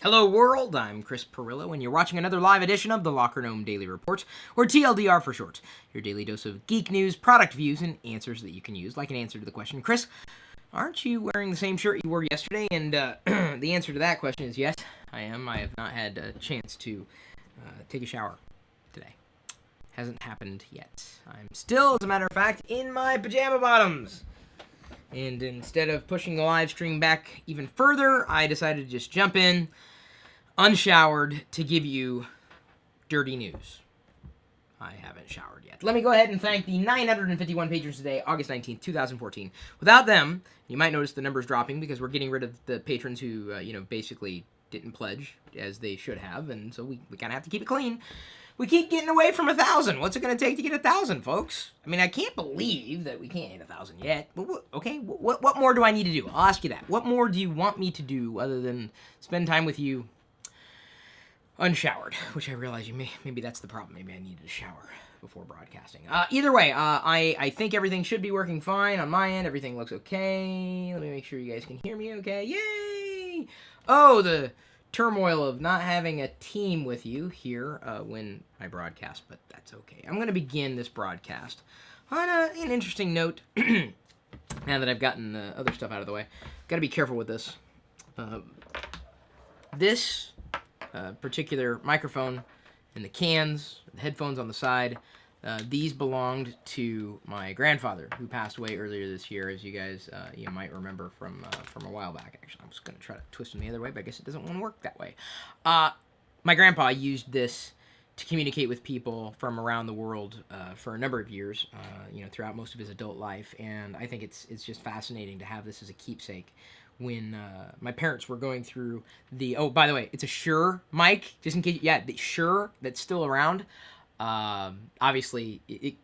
Hello world, I'm Chris Pirillo, and you're watching another live edition of the LockerGnome Daily Report, or TLDR for short. Your daily dose of geek news, product views, and answers that you can use, like an answer to the question, Chris, aren't you wearing the same shirt you wore yesterday? And the answer to that question is yes, I am. I have not had a chance to take a shower today. Hasn't happened yet. I'm still, as a matter of fact, in my pajama bottoms. And instead of pushing the live stream back even further, I decided to just jump in, unshowered, to give you dirty news. I haven't showered yet. Let me go ahead and thank the 951 patrons today, August 19th, 2014. Without them, you might notice the numbers dropping because we're getting rid of the patrons who, basically didn't pledge as they should have, and so we kind of have to keep it clean. We keep getting away from 1,000. What's it going to take to get 1,000, folks? I mean, I can't believe that we can't hit 1,000 yet. But what more do I need to do? I'll ask you that. What more do you want me to do other than spend time with you unshowered? Which I realize maybe that's the problem. Maybe I needed a shower before broadcasting. Either way, I think everything should be working fine on my end. Everything looks okay. Let me make sure you guys can hear me okay. Yay! Oh, the turmoil of not having a team with you here when I broadcast, but that's okay. I'm going to begin this broadcast on an interesting note. Now that I've gotten the other stuff out of the way, got to be careful with this. This particular microphone and the cans, the headphones on the side, these belonged to my grandfather, who passed away earlier this year, as you guys you might remember from a while back. Actually, I'm just going to try to twist them the other way, but I guess it doesn't want to work that way. My grandpa used this to communicate with people from around the world for a number of years, throughout most of his adult life, and I think it's just fascinating to have this as a keepsake. When my parents were going through by the way, it's a Shure mic, just in case, the Shure that's still around. Obviously, it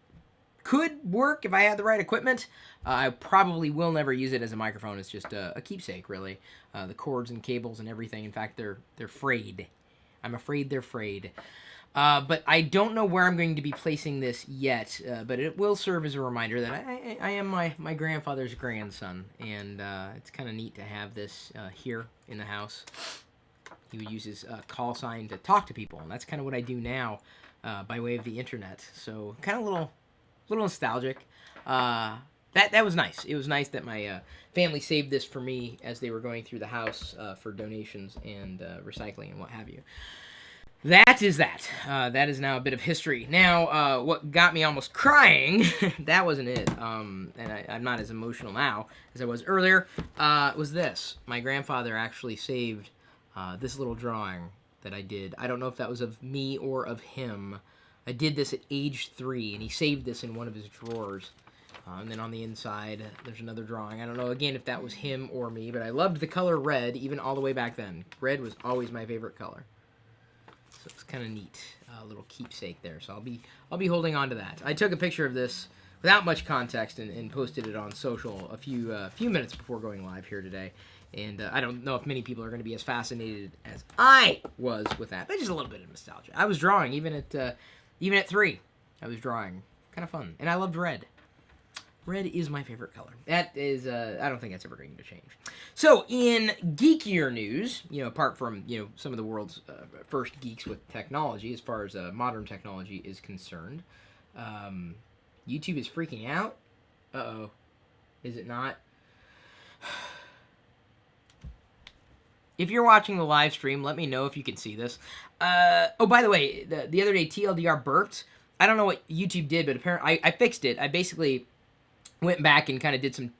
could work if I had the right equipment. I probably will never use it as a microphone. It's just a keepsake, really. The cords and cables and everything. In fact, they're frayed. I'm afraid they're frayed. But I don't know where I'm going to be placing this yet, but it will serve as a reminder that I am my grandfather's grandson, and it's kind of neat to have this here in the house. He would use his call sign to talk to people, and that's kind of what I do now by way of the internet. So kind of a little nostalgic. That was nice. It was nice that my family saved this for me as they were going through the house for donations and recycling and what have you. That is that. That is now a bit of history. Now, what got me almost crying, that wasn't it, and I'm not as emotional now as I was earlier, was this. My grandfather actually saved this little drawing that I did. I don't know if that was of me or of him. I did this at age 3, and he saved this in one of his drawers. And then on the inside, there's another drawing. I don't know, again, if that was him or me, but I loved the color red, even all the way back then. Red was always my favorite color. So it's kind of neat, little keepsake there. So I'll be holding on to that. I took a picture of this without much context and posted it on social a few minutes before going live here today. And I don't know if many people are going to be as fascinated as I was with that, but just a little bit of nostalgia. I was drawing even at 3. I was drawing, kind of fun, and I loved red. Red is my favorite color. That is, I don't think that's ever going to change. So, in geekier news, apart from, some of the world's first geeks with technology, as far as modern technology is concerned, YouTube is freaking out. Uh-oh. Is it not? If you're watching the live stream, let me know if you can see this. By the way, the other day, TLDR burped. I don't know what YouTube did, but apparently I fixed it. I basically went back and kind of did some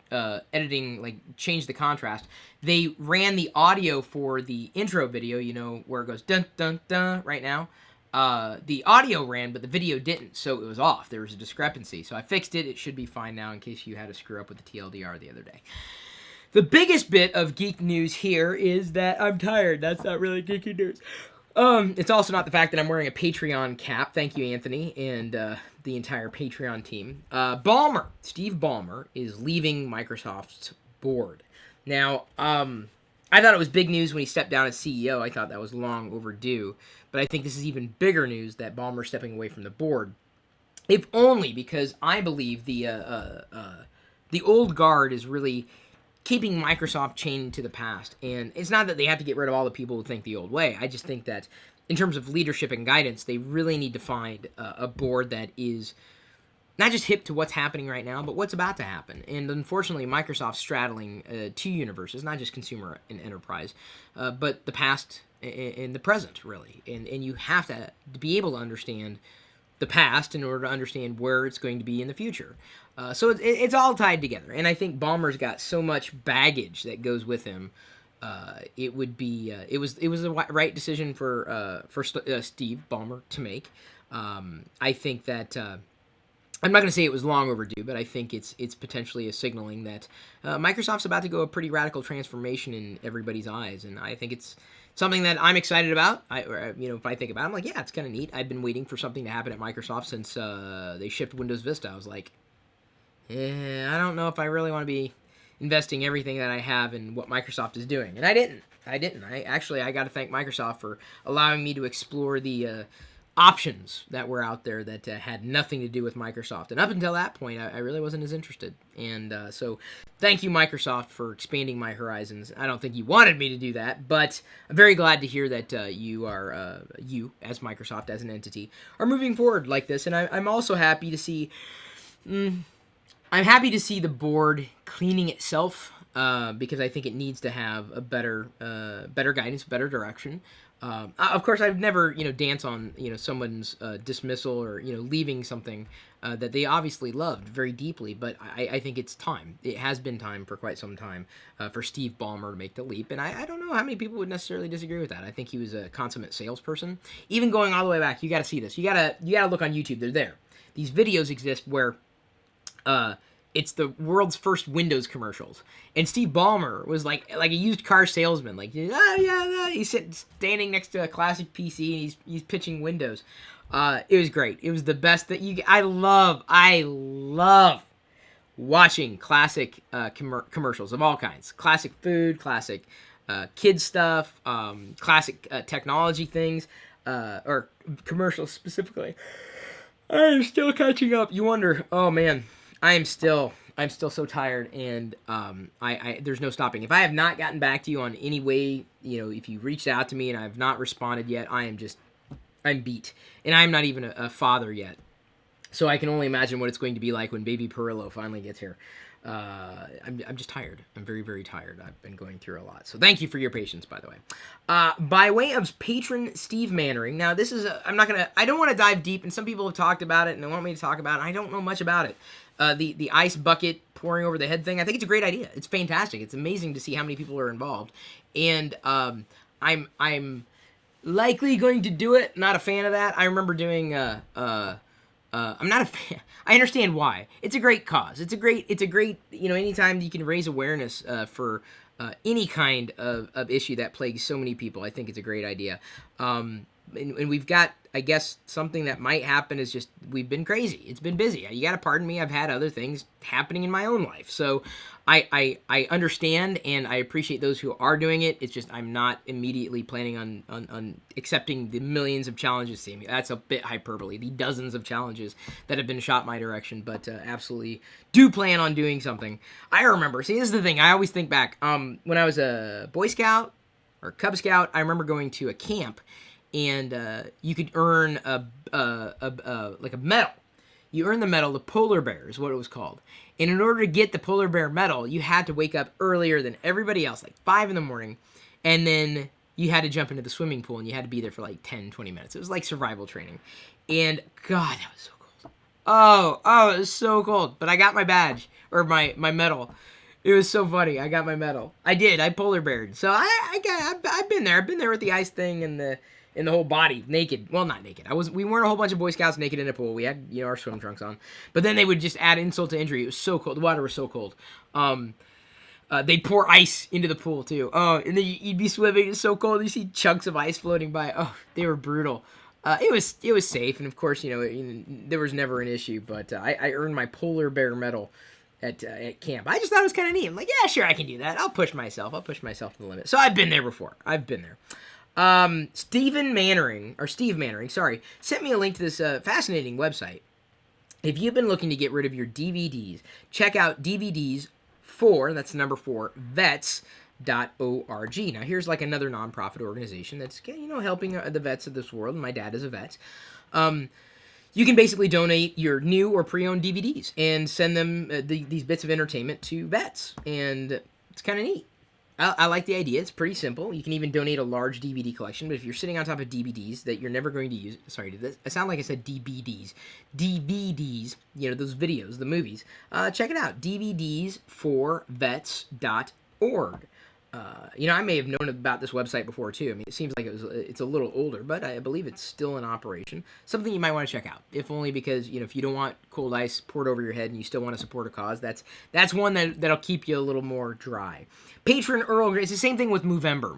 editing, like changed the contrast. They ran the audio for the intro video, where it goes dun dun dun right now. The audio ran, but the video didn't, so it was off. There was a discrepancy. So I fixed it. It should be fine now in case you had a screw up with the TLDR the other day. The biggest bit of geek news here is that I'm tired. That's not really geeky news. It's also not the fact that I'm wearing a Patreon cap. Thank you, Anthony, and the entire Patreon team. Ballmer, Steve Ballmer, is leaving Microsoft's board. Now, I thought it was big news when he stepped down as CEO. I thought that was long overdue. But I think this is even bigger news that Ballmer's stepping away from the board. If only because I believe the old guard is really keeping Microsoft chained to the past. And it's not that they have to get rid of all the people who think the old way. I just think that in terms of leadership and guidance, they really need to find a board that is not just hip to what's happening right now, but what's about to happen. And unfortunately, Microsoft's straddling two universes, not just consumer and enterprise, but the past and the present, really. And you have to be able to understand the past in order to understand where it's going to be in the future. So it's all tied together. And I think Ballmer's got so much baggage that goes with him. It would be it was the right decision for Steve Ballmer to make. I think that I'm not going to say it was long overdue, but I think it's potentially a signaling that Microsoft's about to go a pretty radical transformation in everybody's eyes, and I think it's something that I'm excited about. If I think about it, I'm like, yeah, it's kind of neat. I've been waiting for something to happen at Microsoft since they shipped Windows Vista. I was like, I don't know if I really want to be investing everything that I have in what Microsoft is doing, and I didn't. I got to thank Microsoft for allowing me to explore the options that were out there that had nothing to do with Microsoft. And up until that point, I really wasn't as interested. And so thank you, Microsoft, for expanding my horizons. I don't think you wanted me to do that, but I'm very glad to hear that you, as Microsoft, as an entity, are moving forward like this. And I'm also happy to see... I'm happy to see the board cleaning itself because I think it needs to have a better guidance, better direction. Of course, I've never, dance on, someone's dismissal or, leaving something that they obviously loved very deeply. But I think it's time. It has been time for quite some time for Steve Ballmer to make the leap. And I don't know how many people would necessarily disagree with that. I think he was a consummate salesperson. Even going all the way back, you got to see this. You got to look on YouTube. They're there. These videos exist where it's the world's first Windows commercials, and Steve Ballmer was like a used car salesman. Like, he's standing next to a classic PC and he's pitching Windows. It was great. It was the best that I love watching classic commercials of all kinds. Classic food, classic kid stuff, classic technology things, or commercials specifically. I am still catching up. You wonder, oh man. I'm still so tired, and there's no stopping. If I have not gotten back to you on any way, if you reached out to me and I have not responded yet, I'm beat. And I'm not even a father yet. So I can only imagine what it's going to be like when baby Pirillo finally gets here. I'm just tired. I'm very, very tired. I've been going through a lot. So thank you for your patience, by the way. By way of patron Steve Mannering. Now, this is I don't want to dive deep, and some people have talked about it, and they want me to talk about it. I don't know much about it. The ice bucket pouring over the head thing, I think it's a great idea. It's fantastic. It's amazing to see how many people are involved. And I'm likely going to do it. Not a fan of that. I remember doing I'm not a fan. I understand why. It's a great cause. It's a great anytime you can raise awareness for any kind of issue that plagues so many people, I think it's a great idea. And we've got, I guess, something that might happen is just we've been crazy. It's been busy. You got to pardon me. I've had other things happening in my own life. So I understand and I appreciate those who are doing it. It's just I'm not immediately planning on accepting the millions of challenges. See me. That's a bit hyperbole. The dozens of challenges that have been shot my direction, but absolutely do plan on doing something. I remember. See, this is the thing. I always think back. When I was a Boy Scout or Cub Scout, I remember going to a camp. And you could earn a medal. You earn the medal, the polar bear is what it was called. And in order to get the polar bear medal, you had to wake up earlier than everybody else, like 5 in the morning. And then you had to jump into the swimming pool, and you had to be there for like 10, 20 minutes. It was like survival training. And, God, that was so cold. Oh, it was so cold. But I got my badge, or my medal. It was so funny. I got my medal. I did. I polar beared. So I've been there. I've been there with the ice thing and the whole body, naked. Well, not naked. We weren't a whole bunch of Boy Scouts naked in a pool. We had, our swim trunks on. But then they would just add insult to injury. It was so cold. The water was so cold. They'd pour ice into the pool, too. Oh, and then you'd be swimming. It's so cold. You see chunks of ice floating by. Oh, they were brutal. It was safe. And, of course, there was never an issue. But I earned my polar bear medal at camp. I just thought it was kind of neat. I'm like, yeah, sure, I can do that. I'll push myself to the limit. So I've been there before. I've been there. Steve Mannering, sent me a link to this fascinating website. If you've been looking to get rid of your DVDs, check out DVDs that's the number 4, vets.org. Now, here's like another nonprofit organization that's, helping the vets of this world. My dad is a vet. You can basically donate your new or pre-owned DVDs and send them these bits of entertainment to vets, and it's kind of neat. I like the idea. It's pretty simple. You can even donate a large DVD collection, but if you're sitting on top of DVDs that you're never going to use, sorry, I sound like I said DVDs, those videos, the movies, check it out, dvdsforvets.org. I may have known about this website before too. I mean, it seems like it's a little older, but I believe it's still in operation. Something you might want to check out, if only because if you don't want cold ice poured over your head and you still want to support a cause, that's one that'll keep you a little more dry. Patron Earl Grey. It's the same thing with Movember,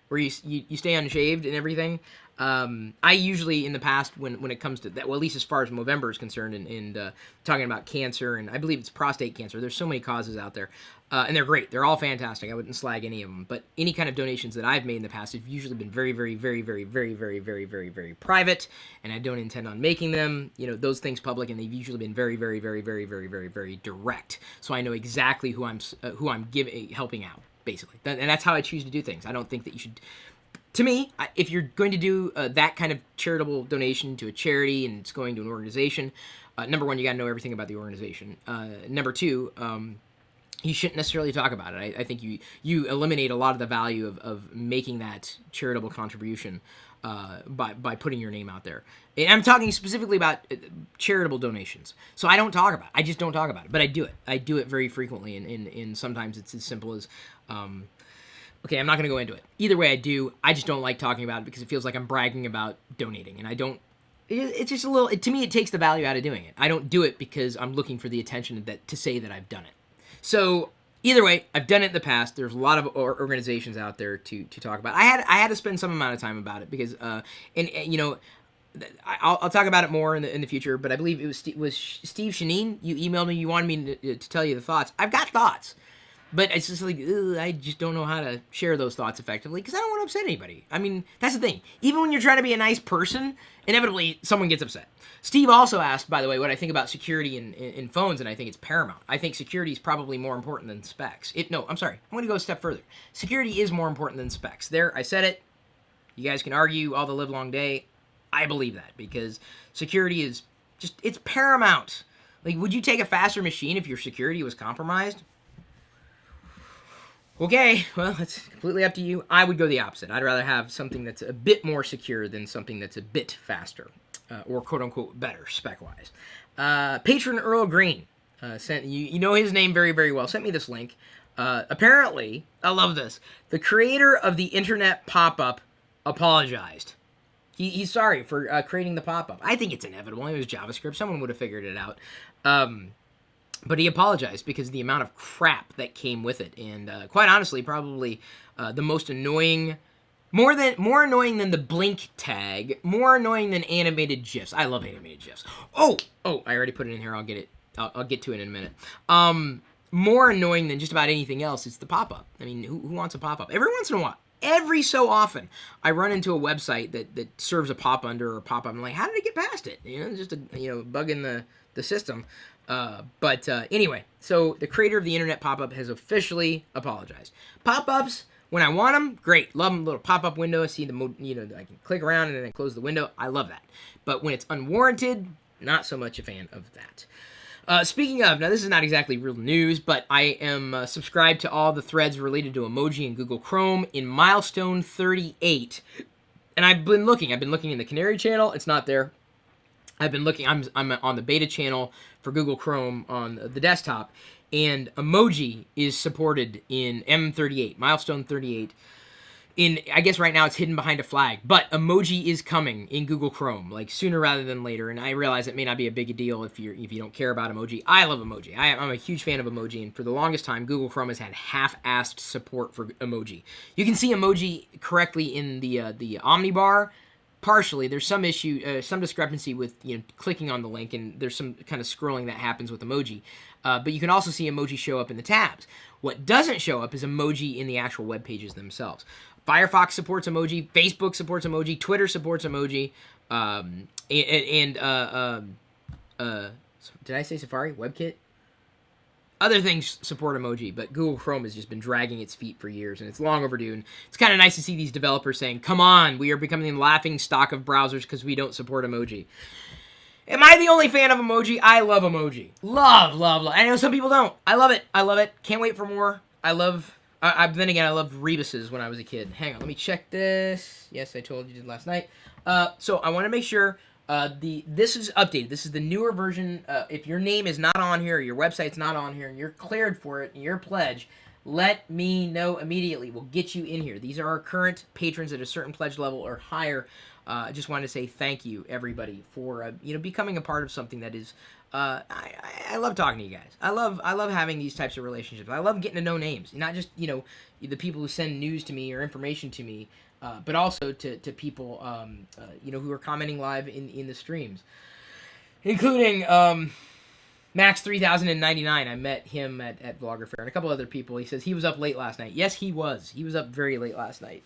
where you stay unshaved and everything. I usually, in the past, when it comes to that, well, at least as far as Movember is concerned, and talking about cancer, and I believe it's prostate cancer. There's so many causes out there, and they're great. They're all fantastic. I wouldn't slag any of them. But any kind of donations that I've made in the past have usually been very, very, very, very, very, very, very, very, very private, and I don't intend on making them, those things public, and they've usually been very, very, very, very, very, very, very direct. So I know exactly who I'm helping out, basically, and that's how I choose to do things. I don't think that you should. To me, if you're going to do that kind of charitable donation to a charity and it's going to an organization, number one, you got to know everything about the organization. Number two, you shouldn't necessarily talk about it. I think you eliminate a lot of the value of making that charitable contribution by putting your name out there. And I'm talking specifically about charitable donations. So I don't talk about it. I just don't talk about it. But I do it. I do it very frequently, and sometimes it's as simple as... Okay, I'm not going to go into it. Either way, I just don't like talking about it because it feels like I'm bragging about donating, and I don't... It's just a little... to me, it takes the value out of doing it. I don't do it because I'm looking for the attention to say that I've done it. So, either way, I've done it in the past. There's a lot of organizations out there to talk about. I had to spend some amount of time about it because, I'll talk about it more in the future, but I believe it was Steve Shanine. You emailed me, you wanted me to tell you the thoughts. I've got thoughts. But it's just like, I just don't know how to share those thoughts effectively because I don't want to upset anybody. I mean, that's the thing. Even when you're trying to be a nice person, inevitably someone gets upset. Steve also asked, by the way, what I think about security in phones, and I think it's paramount. I think security is probably more important than specs. I'm sorry. I'm going to go a step further. Security is more important than specs. There, I said it. You guys can argue all the live long day. I believe that because security is it's paramount. Like, would you take a faster machine if your security was compromised? Okay, well, that's completely up to you. I would go the opposite. I'd rather have something that's a bit more secure than something that's a bit faster, or quote-unquote better, spec-wise. Patron Earl Green sent, you know his name very, very well, sent me this link. Apparently, I love this, the creator of the internet pop-up apologized. He's sorry for creating the pop-up. I think it's inevitable. It was JavaScript. Someone would have figured it out. But he apologized because of the amount of crap that came with it. And quite honestly, probably the most annoying... More annoying than the blink tag. More annoying than animated GIFs. I love animated GIFs. Oh, I already put it in here. I'll get it. I'll get to it in a minute. More annoying than just about anything else, it's the pop-up. I mean, who wants a pop-up? Every once in a while. Every so often, I run into a website that serves a pop-under or a pop-up. I'm like, how did it get past it? Just a bug in the system. But anyway, so the creator of the internet pop-up has officially apologized. Pop-ups, when I want them, great. Love them. Little pop-up window. I see I can click around and then I close the window. I love that. But when it's unwarranted, not so much a fan of that. Speaking of, now this is not exactly real news, but I am subscribed to all the threads related to emoji in Google Chrome in milestone 38. And I've been looking in the Canary channel. It's not there. I've been looking, I'm on the beta channel for Google Chrome on the desktop, and emoji is supported in M38, milestone 38. I guess right now it's hidden behind a flag, but emoji is coming in Google Chrome, like sooner rather than later, and I realize it may not be a big a deal if you don't care about emoji. I love emoji. I'm a huge fan of emoji, and for the longest time, Google Chrome has had half-assed support for emoji. You can see emoji correctly in the Omnibar. Partially, there's some issue, some discrepancy with clicking on the link, and there's some kind of scrolling that happens with emoji. But you can also see emoji show up in the tabs. What doesn't show up is emoji in the actual web pages themselves. Firefox supports emoji, Facebook supports emoji, Twitter supports emoji, did I say Safari? WebKit? Other things support emoji, but Google Chrome has just been dragging its feet for years, and it's long overdue. And it's kind of nice to see these developers saying, come on, we are becoming the laughing stock of browsers because we don't support emoji. Am I the only fan of emoji? I love emoji. Love, love, love. I know some people don't. I love it. I love it. Can't wait for more. I love... then again, I loved rebuses when I was a kid. Hang on, let me check this. Yes, I told you did last night. So I want to make sure this is updated. This is the newer version. If your name is not on here, or your website's not on here, and you're cleared for it, and you're a pledge, let me know immediately. We'll get you in here. These are our current patrons at a certain pledge level or higher. I just wanted to say thank you, everybody, for becoming a part of something that is. I love talking to you guys. I love having these types of relationships. I love getting to know names, not just the people who send news to me or information to me, but also to people who are commenting live in the streams, including Max 3099. I met him at Vlogger Fair, and a couple other people. He says he was up late last night. Yes, he was. He was up very late last night.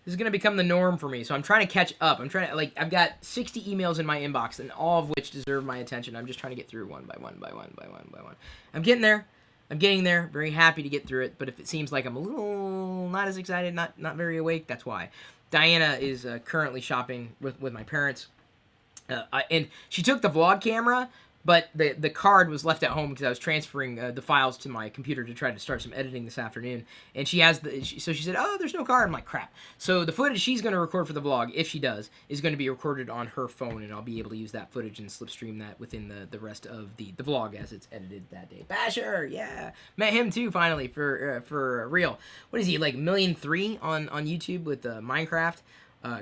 This is going to become the norm for me, so I'm trying to catch up. I've got 60 emails in my inbox, and all of which deserve my attention. I'm just trying to get through one by one by one by one by one. I'm getting there. I'm getting there. Very happy to get through it, but if it seems like I'm a little not as excited, not very awake, that's why. Diana is currently shopping with my parents, and she took the vlog camera, but the card was left at home because I was transferring the files to my computer to try to start some editing this afternoon. And she has so she said, "Oh, there's no card." I'm like, "Crap." So the footage she's going to record for the vlog, if she does, is going to be recorded on her phone, and I'll be able to use that footage and slipstream that within the rest of the vlog as it's edited that day. Basher, yeah, met him too finally for real. What is he, like 1.3 million on YouTube with Minecraft?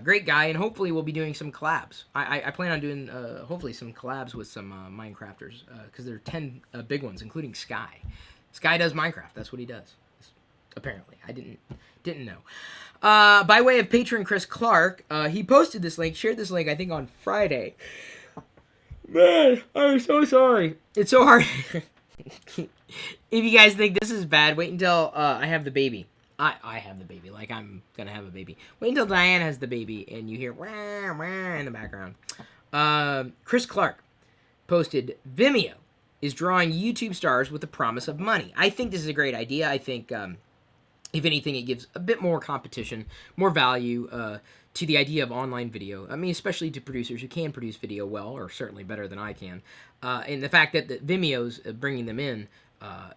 Great guy, and hopefully we'll be doing some collabs. I plan on doing hopefully some collabs with some Minecrafters because there are 10 big ones, including Sky. Sky does Minecraft. That's what he does. Apparently, I didn't know. By way of Patron Chris Clark, he posted this link, shared this link, I think on Friday. Man, I'm so sorry. It's so hard. If you guys think this is bad, wait until I have the baby. I have the baby, like I'm gonna have a baby. Wait until Diane has the baby and you hear wah, wah in the background. Chris Clark posted, Vimeo is drawing YouTube stars with the promise of money. I think this is a great idea. I think, if anything, it gives a bit more competition, more value to the idea of online video. I mean, especially to producers who can produce video well, or certainly better than I can. And the fact that Vimeo's bringing them in,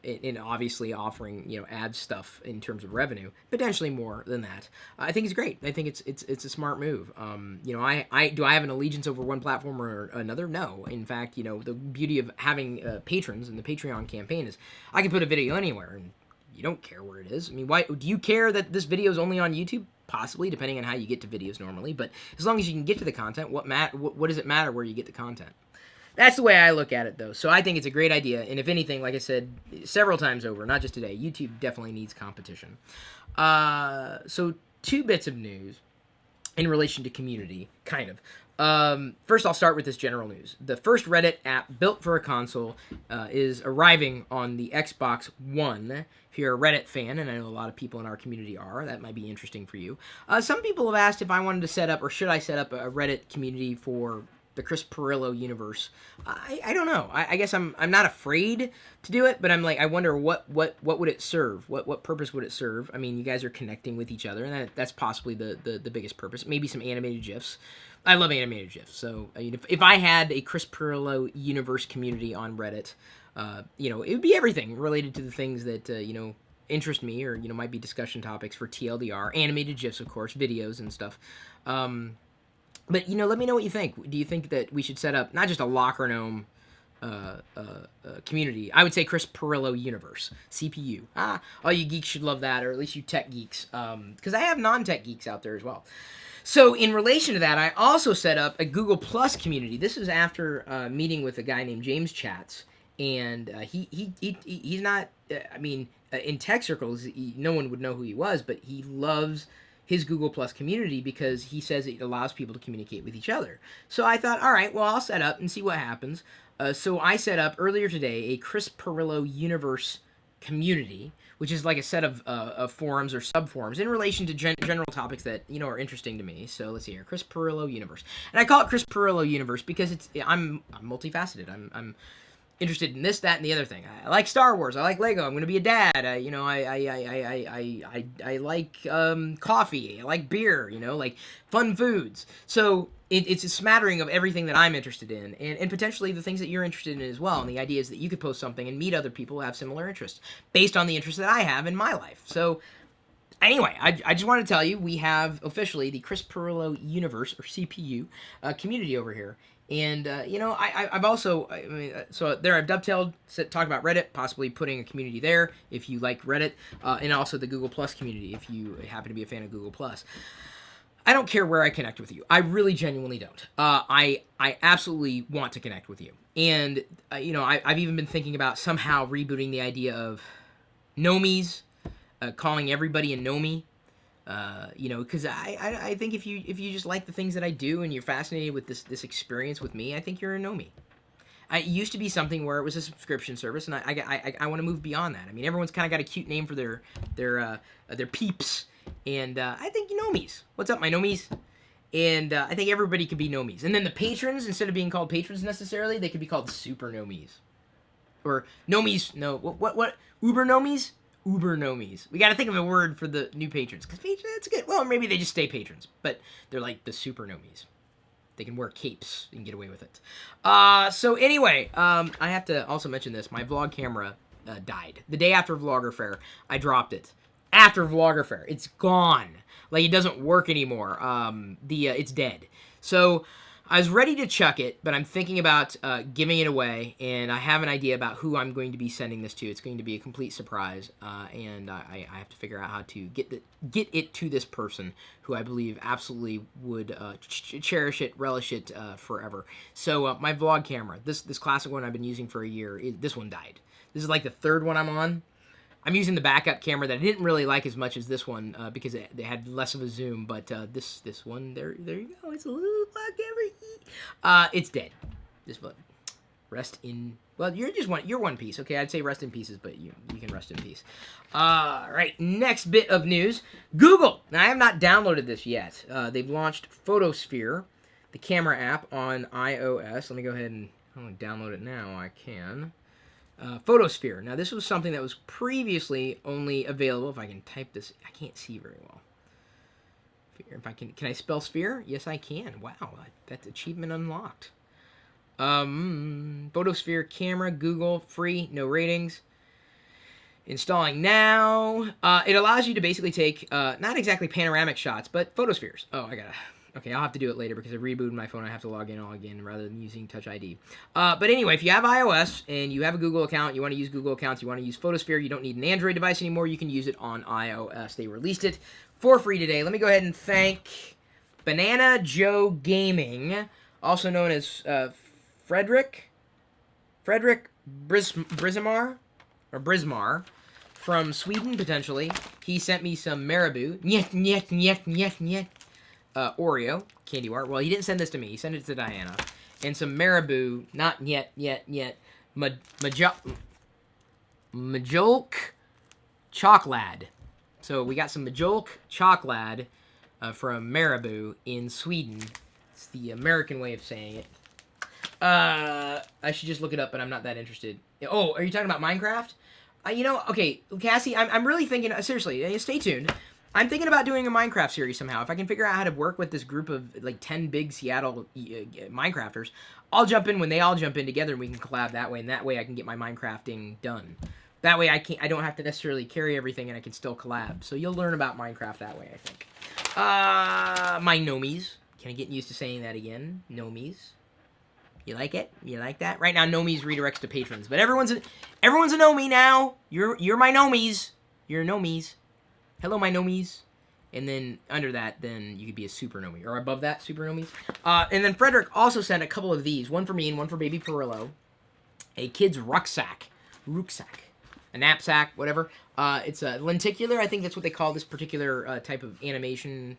and obviously offering ad stuff in terms of revenue, potentially more than that, I think it's great. I think it's a smart move. I do I have an allegiance over one platform or another? No. In fact, the beauty of having patrons and the Patreon campaign is I can put a video anywhere and you don't care where it is. I mean, why do you care that this video is only on YouTube? Possibly, depending on how you get to videos normally, but as long as you can get to the content, what does it matter where you get the content? That's the way I look at it, though. So I think it's a great idea. And if anything, like I said several times over, not just today, YouTube definitely needs competition. So 2 bits of news in relation to community, kind of. First, I'll start with this general news. The first Reddit app built for a console is arriving on the Xbox One. If you're a Reddit fan, and I know a lot of people in our community are, that might be interesting for you. Some people have asked if I wanted to set up, or should I set up a Reddit community for the Chris Pirillo universe. I don't know. I guess I'm not afraid to do it, but I'm like, I wonder what would it serve? What purpose would it serve? I mean, you guys are connecting with each other, and that's possibly the biggest purpose. Maybe some animated GIFs. I love animated GIFs. So if I had a Chris Pirillo universe community on Reddit, it would be everything related to the things that interest me, or might be discussion topics for TLDR, animated GIFs, of course, videos and stuff. But, let me know what you think. Do you think that we should set up not just a LockerGnome community? I would say Chris Pirillo Universe, CPU. All you geeks should love that, or at least you tech geeks, because I have non-tech geeks out there as well. So in relation to that, I also set up a Google Plus community. This is after meeting with a guy named James Chats, and he's not, in tech circles, no one would know who he was, but he loves his Google Plus community because he says it allows people to communicate with each other. So I thought, all right, well, I'll set up and see what happens. So I set up earlier today a Chris Pirillo Universe community, which is like a set of forums or sub-forums in relation to general topics that, are interesting to me. So let's see here, Chris Pirillo Universe. And I call it Chris Pirillo Universe because I'm multifaceted. interested in this, that, and the other thing. I like Star Wars. I like Lego. I'm going to be a dad. You know, I like coffee. I like beer. You know, like fun foods. So it's a smattering of everything that I'm interested in, and potentially the things that you're interested in as well. And the idea is that you could post something and meet other people who have similar interests based on the interests that I have in my life. So anyway, I just want to tell you, we have officially the Chris Pirillo Universe, or CPU, community over here. And, you know, I've also, so there I've dovetailed, talked about Reddit, possibly putting a community there if you like Reddit, and also the Google Plus community if you happen to be a fan of Google Plus. I don't care where I connect with you. I really genuinely don't. I absolutely want to connect with you. And, you know, I've even been thinking about somehow rebooting the idea of Nomies, calling everybody a Nomie. You know, because I think if you just like the things that I do and you're fascinated with this experience with me, I think you're a Nomie. It used to be something where it was a subscription service, and I want to move beyond that. I mean, everyone's kind of got a cute name for their peeps, and I think Nomies. What's up, my Nomies? And I think everybody could be Nomies. And then the patrons, instead of being called patrons necessarily, they could be called super Nomies. Or Nomies, no, what? Uber Nomies? Uber Nomies. We got to think of a word for the new patrons. Because patrons, that's good. Well, maybe they just stay patrons. But they're like the super Nomies. They can wear capes and get away with it. So anyway, I have to also mention this. My vlog camera died. The day after Vlogger Fair, I dropped it. After Vlogger Fair. It's gone. Like, it doesn't work anymore. It's dead. So I was ready to chuck it, but I'm thinking about giving it away, and I have an idea about who I'm going to be sending this to. It's going to be a complete surprise, and I have to figure out how to get it to this person who I believe absolutely would cherish it, relish it forever. So my vlog camera, this classic one I've been using for a year, this one died. This is like the third one I'm on. I'm using the backup camera that I didn't really like as much as this one because they had less of a zoom. But this one, there you go. It's a little black camera. It's dead. Just rest in. Well, you're one piece. Okay, I'd say rest in pieces, but you can rest in peace. All right, next bit of news. Google. Now I have not downloaded this yet. They've launched Photosphere, the camera app on iOS. Let me go ahead and download it now. I can. Photosphere. Now, this was something that was previously only available. If I can type this, I can't see very well. If I can I spell sphere? Yes, I can. Wow, that's achievement unlocked. Photosphere camera, Google, free, no ratings. Installing now. It allows you to basically take, not exactly panoramic shots, but photospheres. Oh, okay, I'll have to do it later because I rebooted my phone. I have to log in all again rather than using Touch ID. But anyway, if you have iOS and you have a Google account, you want to use Google accounts, you want to use Photosphere, you don't need an Android device anymore, you can use it on iOS. They released it for free today. Let me go ahead and thank Banana Joe Gaming, also known as Frederick Brismar, from Sweden, potentially. He sent me some Marabou. Oreo candy bar. Well, he didn't send this to me. He sent it to Diana. And some Marabou, not yet, Majolk Chocolate. So we got some Majolk Chocolate from Marabou in Sweden. It's the American way of saying it. I should just look it up, but I'm not that interested. Oh, are you talking about Minecraft? Okay, Cassie, I'm really thinking, seriously, stay tuned. I'm thinking about doing a Minecraft series somehow. If I can figure out how to work with this group of, like, 10 big Seattle Minecrafters, I'll jump in when they all jump in together, and we can collab that way, and that way I can get my Minecrafting done. That way I don't have to necessarily carry everything, and I can still collab. So you'll learn about Minecraft that way, I think. My Nomies. Can I get used to saying that again? Nomies. You like it? You like that? Right now, Nomies redirects to patrons, but everyone's a Nomie now. You're my Nomies. You're Nomies. Hello, my Nomies. And then under that, then you could be a super Nomie. Or above that, super Nomies. And then Frederick also sent a couple of these. One for me and one for baby Pirillo. A kid's rucksack. A knapsack, whatever. It's a lenticular. I think that's what they call this particular type of animation.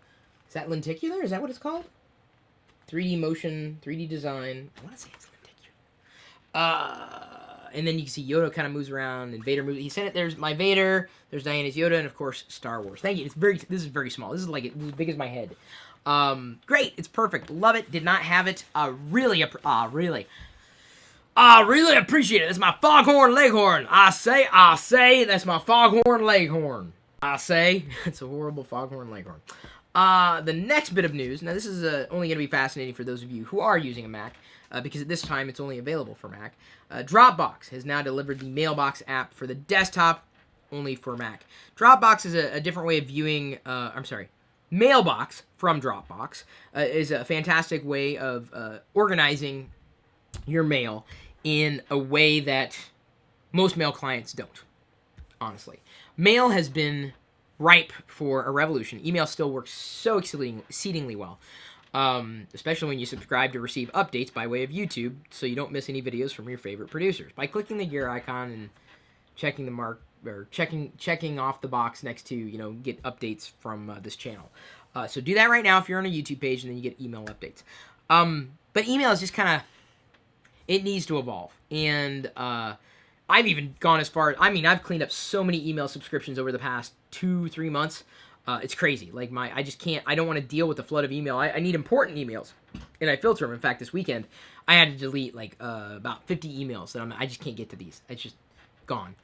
Is that lenticular? Is that what it's called? 3D motion, 3D design. I want to say it's lenticular. And then you can see Yoda kind of moves around, and Vader moves. He sent it. There's my Vader. There's Diana's Yoda, and of course Star Wars. Thank you. This is very small. This is like as big as my head. Great. It's perfect. Love it. Did not have it. Really. I really appreciate it. That's my foghorn leghorn. I say, that's my foghorn leghorn. I say, it's a horrible foghorn leghorn. The next bit of news, now this is only going to be fascinating for those of you who are using a Mac, because at this time it's only available for Mac. Dropbox has now delivered the Mailbox app for the desktop, only for Mac. Dropbox is a different way of viewing, Mailbox from Dropbox is a fantastic way of organizing your mail in a way that most mail clients don't, honestly. Mail has been ripe for a revolution. Email still works so exceedingly well, especially when you subscribe to receive updates by way of YouTube, so you don't miss any videos from your favorite producers. By clicking the gear icon and checking the mark, or checking off the box next to, get updates from this channel. So do that right now if you're on a YouTube page, and then you get email updates. But email is just kind of, it needs to evolve. And I've even gone as far, I've cleaned up so many email subscriptions over the past 2-3 months. It's crazy. Like I just can't, I don't want to deal with the flood of email. I need important emails, and I filter them. In fact, this weekend, I had to delete like about 50 emails that I just can't get to these. It's just gone.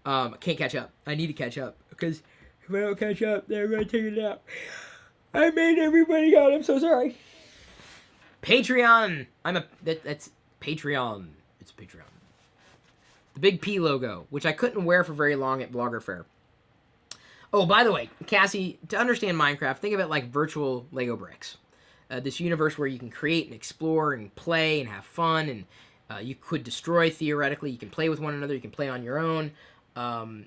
I can't catch up. I need to catch up, because if I don't catch up, they're going to take it out. I made everybody go. I'm so sorry. Patreon. That's Patreon. It's Patreon. The big P logo, which I couldn't wear for very long at Blogger Fair. Oh, by the way, Cassie, to understand Minecraft, think of it like virtual Lego bricks. This universe where you can create and explore and play and have fun, and you could destroy theoretically. You can play with one another. You can play on your own.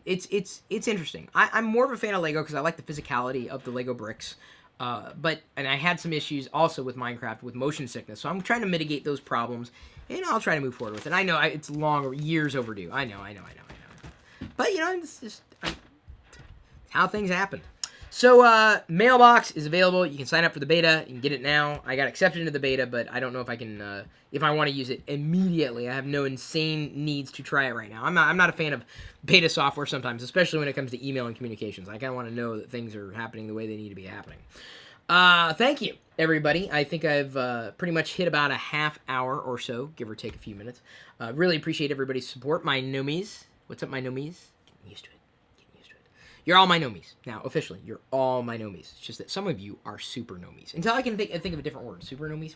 It's interesting. I'm more of a fan of Lego because I like the physicality of the Lego bricks. And I had some issues also with Minecraft with motion sickness, so I'm trying to mitigate those problems, and I'll try to move forward with it. I know it's years overdue. I know. But it's just how things happen. So Mailbox is available. You can sign up for the beta. You can get it now. I got accepted into the beta, but I don't know if I can, if I want to use it immediately. I have no insane needs to try it right now. I'm not a fan of beta software sometimes, especially when it comes to email and communications. I kind of want to know that things are happening the way they need to be happening. Thank you, everybody. I think I've pretty much hit about a half hour or so, give or take a few minutes. Really appreciate everybody's support. My nomies. What's up, my nomies? Getting used to it. You're all my nomies. Now, officially, you're all my nomies. It's just that some of you are super nomies. Until I can think of a different word. Super nomies?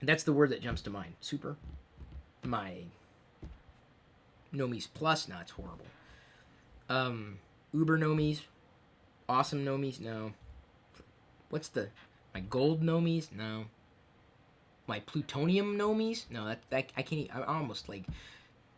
That's the word that jumps to mind. Super. My nomies plus? No, it's horrible. Uber nomies? Awesome nomies? No. My gold nomies? No. My plutonium nomies? No, that I can't I almost,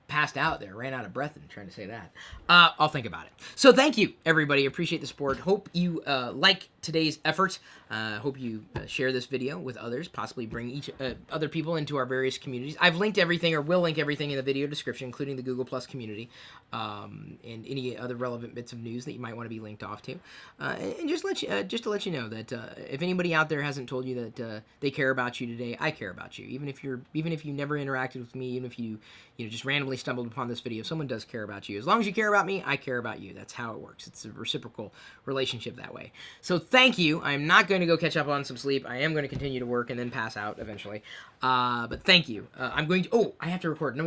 passed out there, ran out of breath and trying to say that. I'll think about it. So thank you, everybody. Appreciate the support. Hope you like today's efforts. Hope you share this video with others, possibly bring other people into our various communities. I've linked everything, or will link everything in the video description, including the Google Plus community, and any other relevant bits of news that you might want to be linked off to. And just to let you know that if anybody out there hasn't told you that they care about you today, I care about you. Even if you never interacted with me, even if you just randomly stumbled upon this video, someone does care about you. As long as you care about me, I care about you. That's how it works. It's a reciprocal relationship that way. So thank you. I'm not going to go catch up on some sleep. I am going to continue to work and then pass out eventually. But thank you. I'm going to... Oh, I have to record. No,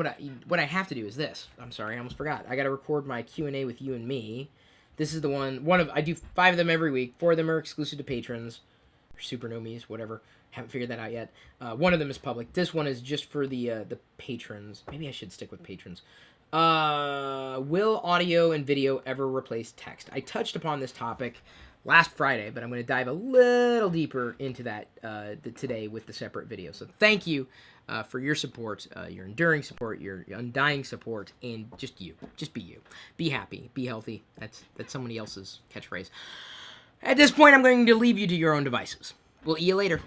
what I have to do is this. I'm sorry, I almost forgot. I got to record my Q&A with you and me. This is the I do 5 of them every week. 4 of them are exclusive to patrons, or super nomies, whatever. Haven't figured that out yet. One of them is public. This one is just for the patrons. Maybe I should stick with patrons. Will audio and video ever replace text? I touched upon this topic last Friday, but I'm going to dive a little deeper into that today with the separate video. So thank you for your support, your enduring support, your undying support, and just you. Just be you. Be happy. Be healthy. That's somebody else's catchphrase. At this point, I'm going to leave you to your own devices. We'll see you later.